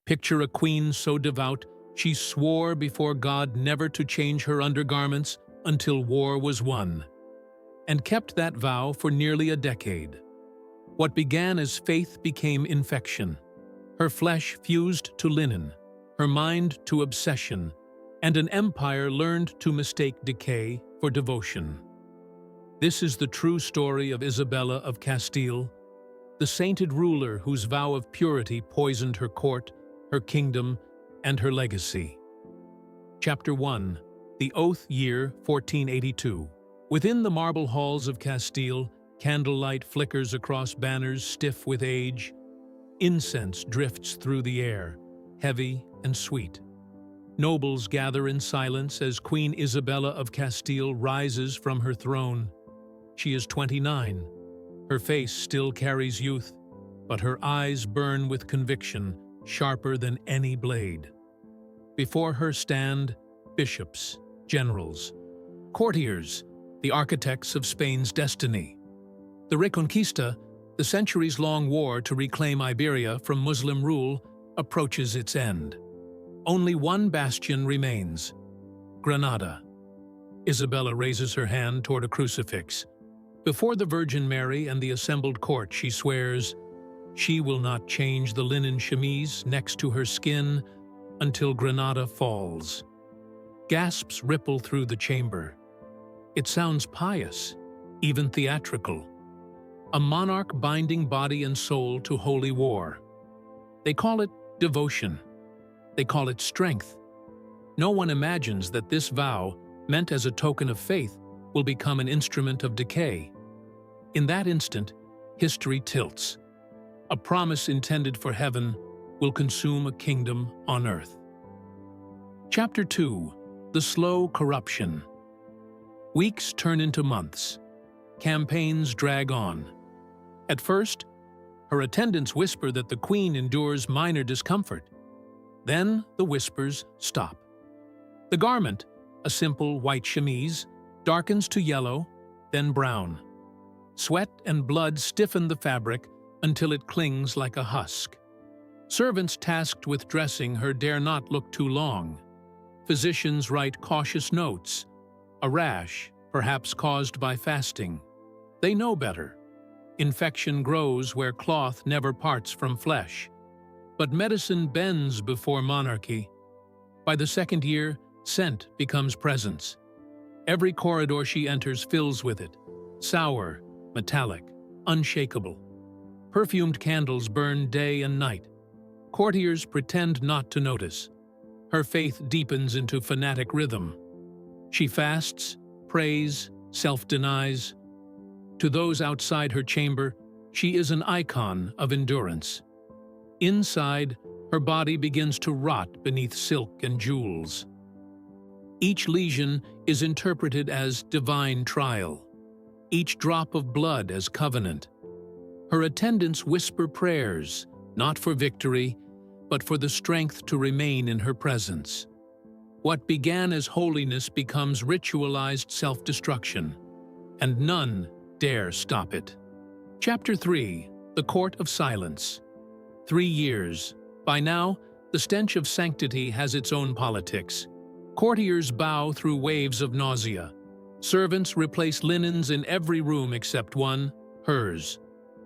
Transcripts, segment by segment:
Picture a queen so devout, she swore before God never to change her undergarments until war was won, and kept that vow for nearly a decade. What began as faith became infection. Her flesh fused to linen, her mind to obsession, and an empire learned to mistake decay for devotion. This is the true story of Isabella of Castile, the sainted ruler whose vow of purity poisoned her court, her kingdom, and her legacy. Chapter 1. The Oath Year 1482. Within the marble halls of Castile, candlelight flickers across banners stiff with age. Incense drifts through the air, heavy and sweet. Nobles gather in silence as Queen Isabella of Castile rises from her throne. She is 29. Her face still carries youth, but her eyes burn with conviction, sharper than any blade. Before her stand bishops, generals, courtiers, the architects of Spain's destiny. The reconquista, the centuries-long war to reclaim Iberia from Muslim rule, approaches its end. Only one bastion remains: Granada. Isabella raises her hand toward a crucifix. Before the Virgin Mary and the assembled court, she swears she will not change the linen chemise next to her skin until Granada falls. Gasps ripple through the chamber. It sounds pious, even theatrical. A monarch binding body and soul to holy war. They call it devotion. They call it strength. No one imagines that this vow, meant as a token of faith, will become an instrument of decay. In that instant, history tilts. A promise intended for heaven will consume a kingdom on earth. Chapter 2. The Slow Corruption. Weeks turn into months. Campaigns drag on. At first, her attendants whisper that the queen endures minor discomfort. Then the whispers stop. The garment, a simple white chemise, darkens to yellow, then brown. Sweat and blood stiffen the fabric until it clings like a husk. Servants tasked with dressing her dare not look too long. Physicians write cautious notes. A rash, perhaps caused by fasting. They know better. Infection grows where cloth never parts from flesh. But medicine bends before monarchy. By the second year, scent becomes presence. Every corridor she enters fills with it. Sour, metallic, unshakable. Perfumed candles burn day and night. Courtiers pretend not to notice. Her faith deepens into fanatic rhythm. She fasts, prays, self-denies. To those outside her chamber, she is an icon of endurance. Inside, her body begins to rot beneath silk and jewels. Each lesion is interpreted as divine trial, each drop of blood as covenant. Her attendants whisper prayers, not for victory, but for the strength to remain in her presence. What began as holiness becomes ritualized self-destruction, and none dare stop it. Chapter 3. The Court of Silence. 3 years. By now, the stench of sanctity has its own politics. Courtiers bow through waves of nausea. Servants replace linens in every room except one, hers.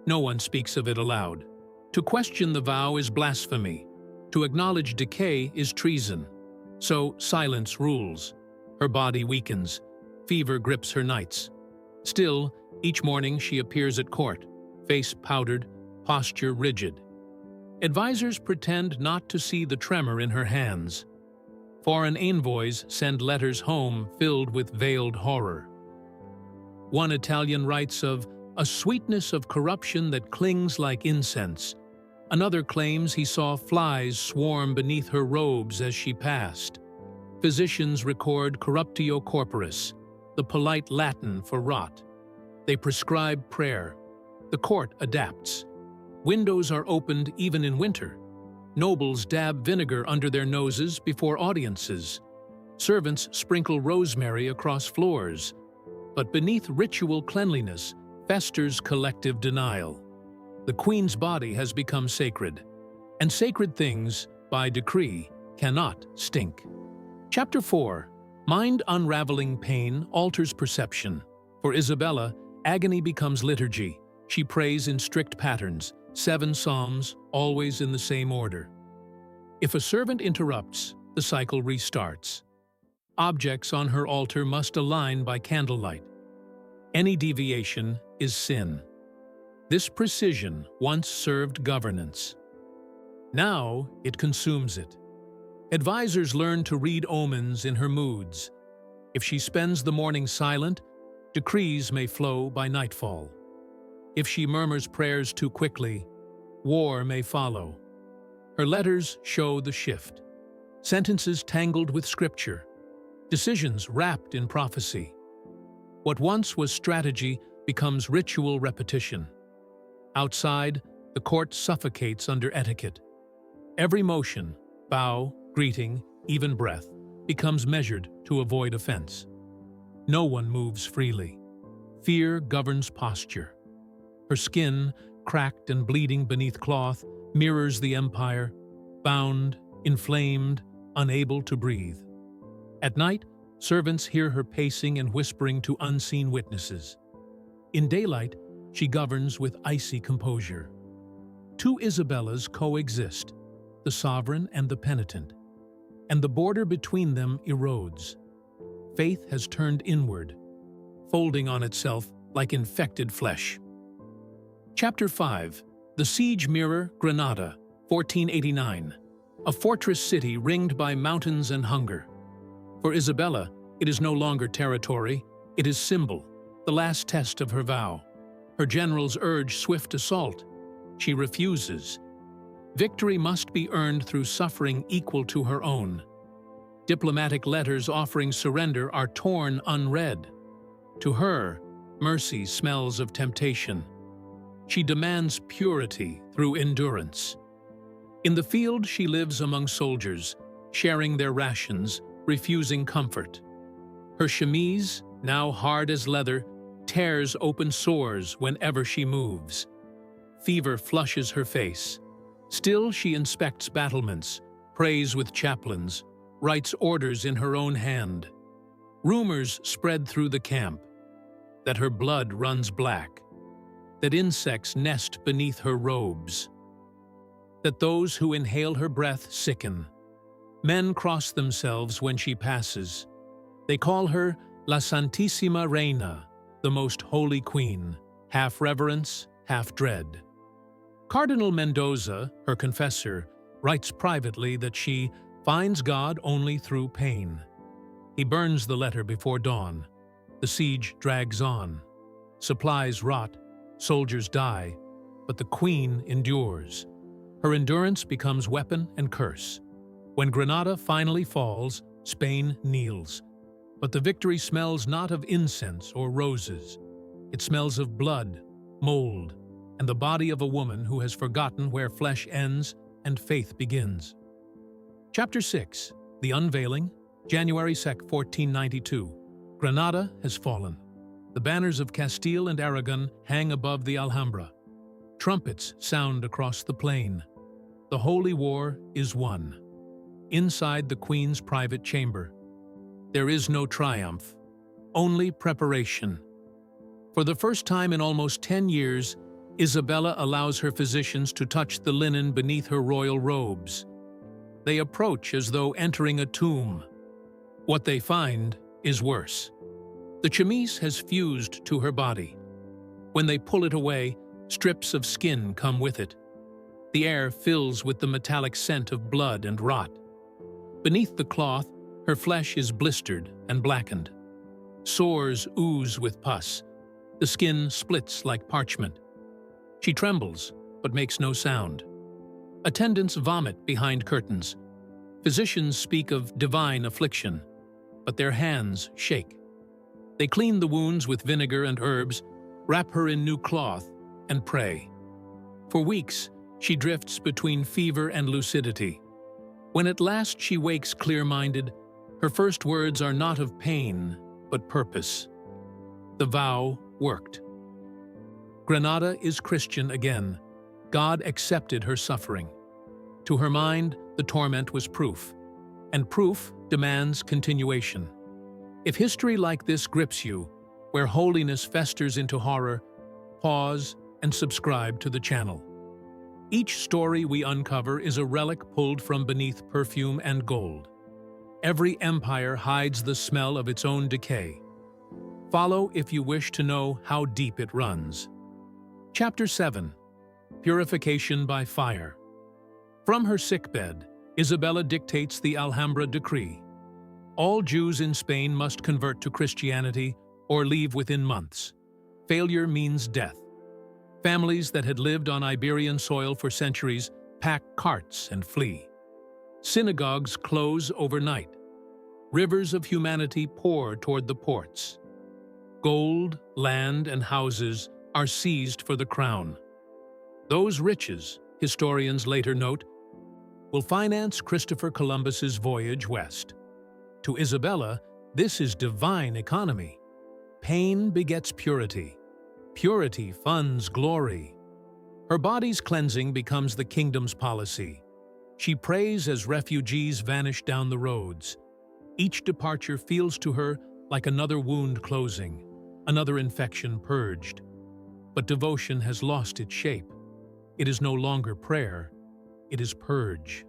No one speaks of it aloud. To question the vow is blasphemy. To acknowledge decay is treason. So silence rules. Her body weakens. Fever grips her nights. Still, each morning she appears at court, face powdered, posture rigid. Advisors pretend not to see the tremor in her hands. Foreign envoys send letters home filled with veiled horror. One Italian writes of a sweetness of corruption that clings like incense. Another claims he saw flies swarm beneath her robes as she passed. Physicians record corruptio corporis, the polite Latin for rot. They prescribe prayer. The court adapts. Windows are opened even in winter. Nobles dab vinegar under their noses before audiences. Servants sprinkle rosemary across floors. But beneath ritual cleanliness festers collective denial. The queen's body has become sacred, and sacred things, by decree, cannot stink. Chapter 4. Mind-unraveling pain alters perception. For Isabella, agony becomes liturgy. She prays in strict patterns, 7 psalms, always in the same order. If a servant interrupts, the cycle restarts. Objects on her altar must align by candlelight. Any deviation is sin. This precision once served governance. Now it consumes it. Advisors learn to read omens in her moods. If she spends the morning silent, decrees may flow by nightfall. If she murmurs prayers too quickly, war may follow. Her letters show the shift. Sentences tangled with scripture. Decisions wrapped in prophecy. What once was strategy becomes ritual repetition. Outside, the court suffocates under etiquette. Every motion, bow, greeting, even breath, becomes measured to avoid offense. No one moves freely. Fear governs posture. Her skin, cracked and bleeding beneath cloth, mirrors the empire, bound, inflamed, unable to breathe. At night, servants hear her pacing and whispering to unseen witnesses. In daylight, she governs with icy composure. 2 Isabellas coexist, the sovereign and the penitent, and the border between them erodes. Faith has turned inward, folding on itself like infected flesh. Chapter 5. The Siege Mirror, Granada, 1489. A fortress city ringed by mountains and hunger. For Isabella, it is no longer territory, it is symbol, the last test of her vow. Her generals urge swift assault. She refuses. Victory must be earned through suffering equal to her own. Diplomatic letters offering surrender are torn unread. To her, mercy smells of temptation. She demands purity through endurance. In the field, she lives among soldiers, sharing their rations, refusing comfort. Her chemise, now hard as leather, tears open sores whenever she moves. Fever flushes her face. Still, she inspects battlements, prays with chaplains, writes orders in her own hand. Rumors spread through the camp that her blood runs black, that insects nest beneath her robes, that those who inhale her breath sicken. Men cross themselves when she passes. They call her La Santísima Reina, the most holy queen, half reverence, half dread. Cardinal Mendoza, her confessor, writes privately that she finds God only through pain. He burns the letter before dawn. The siege drags on. Supplies rot, soldiers die, but the queen endures. Her endurance becomes weapon and curse. When Granada finally falls, Spain kneels. But the victory smells not of incense or roses. It smells of blood, mold, and the body of a woman who has forgotten where flesh ends and faith begins. Chapter 6. The Unveiling, January 2, 1492. Granada has fallen. The banners of Castile and Aragon hang above the Alhambra. Trumpets sound across the plain. The holy war is won. Inside the Queen's private chamber, there is no triumph, only preparation. For the first time in almost 10 years, Isabella allows her physicians to touch the linen beneath her royal robes. They approach as though entering a tomb. What they find is worse. The chemise has fused to her body. When they pull it away, strips of skin come with it. The air fills with the metallic scent of blood and rot. Beneath the cloth, her flesh is blistered and blackened. Sores ooze with pus. The skin splits like parchment. She trembles, but makes no sound. Attendants vomit behind curtains. Physicians speak of divine affliction, but their hands shake. They clean the wounds with vinegar and herbs, wrap her in new cloth, and pray. For weeks, she drifts between fever and lucidity. When at last she wakes clear-minded, her first words are not of pain, but purpose. The vow worked. Granada is Christian again. God accepted her suffering. To her mind, the torment was proof, and proof demands continuation. If history like this grips you, where holiness festers into horror, pause and subscribe to the channel. Each story we uncover is a relic pulled from beneath perfume and gold. Every empire hides the smell of its own decay. Follow if you wish to know how deep it runs. Chapter 7. Purification by Fire. From her sickbed, Isabella dictates the Alhambra decree. All Jews in Spain must convert to Christianity or leave within months. Failure means death. Families that had lived on Iberian soil for centuries pack carts and flee. Synagogues close overnight. Rivers of humanity pour toward the ports. Gold, land, and houses are seized for the crown. Those riches, historians later note, will finance Christopher Columbus's voyage west. To Isabella, this is divine economy. Pain begets purity. Purity funds glory. Her body's cleansing becomes the kingdom's policy. She prays as refugees vanish down the roads. Each departure feels to her like another wound closing, another infection purged. But devotion has lost its shape. It is no longer prayer, it is purge.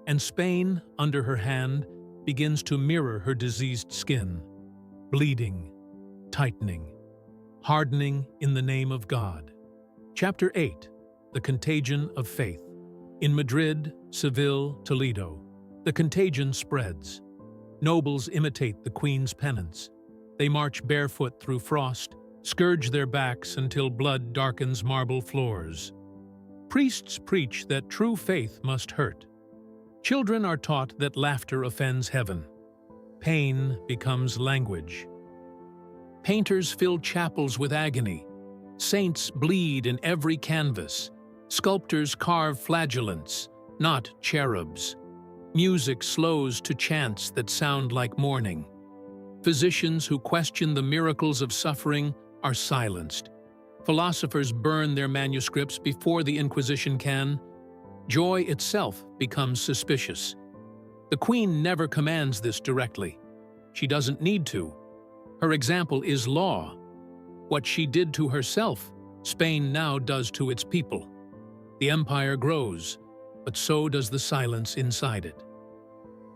And Spain, under her hand, begins to mirror her diseased skin, bleeding, tightening, hardening in the name of God. Chapter 8. The Contagion of Faith. In Madrid, Seville, Toledo, the contagion spreads. Nobles imitate the Queen's penance. They march barefoot through frost, scourge their backs until blood darkens marble floors. Priests preach that true faith must hurt. Children are taught that laughter offends heaven. Pain becomes language. Painters fill chapels with agony. Saints bleed in every canvas. Sculptors carve flagellants, not cherubs. Music slows to chants that sound like mourning. Physicians who question the miracles of suffering are silenced. Philosophers burn their manuscripts before the Inquisition can. Joy itself becomes suspicious. The Queen never commands this directly. She doesn't need to. Her example is law. What she did to herself, Spain now does to its people. The empire grows, but so does the silence inside it.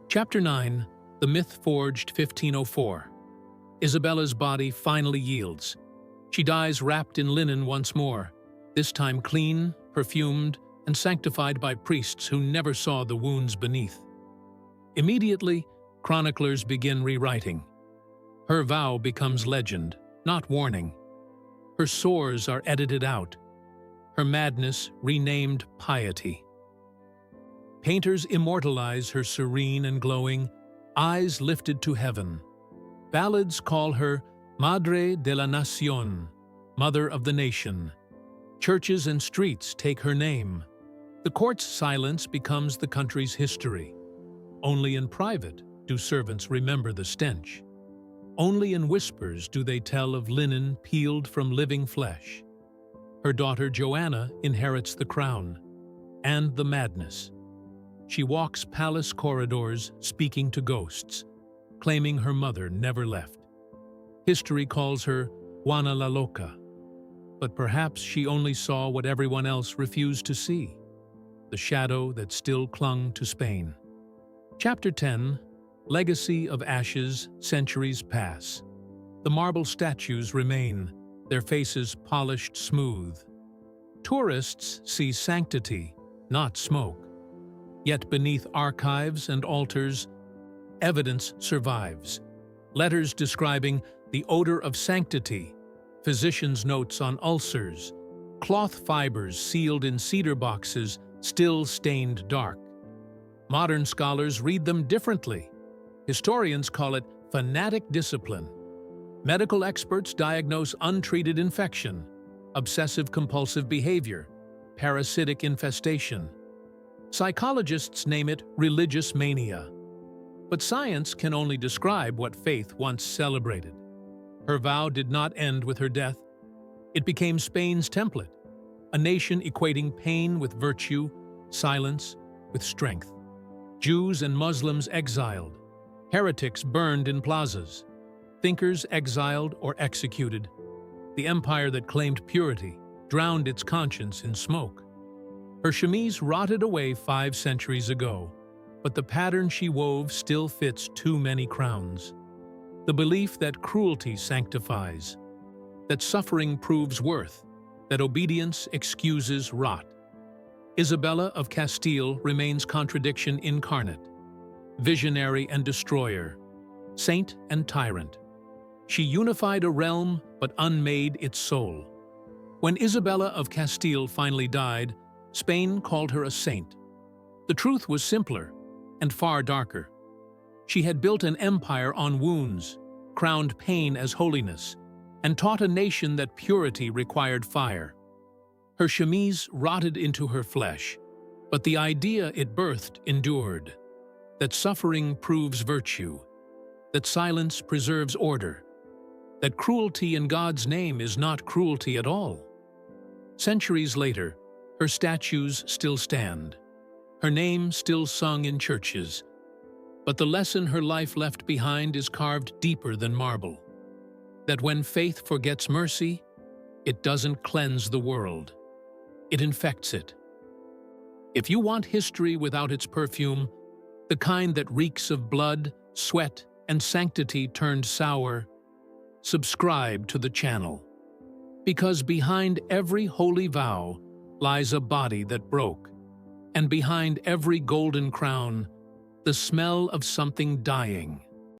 Chapter 9. The Myth Forged 1504. Isabella's body finally yields. She dies wrapped in linen once more, this time clean, perfumed, and sanctified by priests who never saw the wounds beneath. Immediately, chroniclers begin rewriting. Her vow becomes legend, not warning. Her sores are edited out. Her madness renamed piety. Painters immortalize her serene and glowing, eyes lifted to heaven. Ballads call her Madre de la Nación, Mother of the Nation. Churches and streets take her name. The court's silence becomes the country's history. Only in private do servants remember the stench. Only in whispers do they tell of linen peeled from living flesh. Her daughter Joanna inherits the crown and the madness. She walks palace corridors speaking to ghosts, claiming her mother never left. History calls her Juana la Loca, but perhaps she only saw what everyone else refused to see, the shadow that still clung to Spain. Chapter 10. Legacy of Ashes, Centuries Pass. The marble statues remain, their faces polished smooth. Tourists see sanctity, not smoke. Yet beneath archives and altars, evidence survives. Letters describing the odor of sanctity, physicians' notes on ulcers, cloth fibers sealed in cedar boxes still stained dark. Modern scholars read them differently. Historians call it fanatic discipline. Medical experts diagnose untreated infection, obsessive-compulsive behavior, parasitic infestation. Psychologists name it religious mania. But science can only describe what faith once celebrated. Her vow did not end with her death. It became Spain's template, a nation equating pain with virtue, silence with strength. Jews and Muslims exiled, heretics burned in plazas, thinkers exiled or executed. The empire that claimed purity drowned its conscience in smoke. Her chemise rotted away 5 centuries ago, but the pattern she wove still fits too many crowns. The belief that cruelty sanctifies, that suffering proves worth, that obedience excuses rot. Isabella of Castile remains contradiction incarnate, visionary and destroyer, saint and tyrant. She unified a realm but unmade its soul. When Isabella of Castile finally died, Spain called her a saint. The truth was simpler and far darker. She had built an empire on wounds, crowned pain as holiness, and taught a nation that purity required fire. Her chemise rotted into her flesh, but the idea it birthed endured, that suffering proves virtue, that silence preserves order, that cruelty in God's name is not cruelty at all. Centuries later, her statues still stand, her name still sung in churches, but the lesson her life left behind is carved deeper than marble, that when faith forgets mercy, it doesn't cleanse the world, it infects it. If you want history without its perfume, the kind that reeks of blood, sweat, and sanctity turned sour, subscribe to the channel. Because behind every holy vow lies a body that broke, and behind every golden crown, the smell of something dying.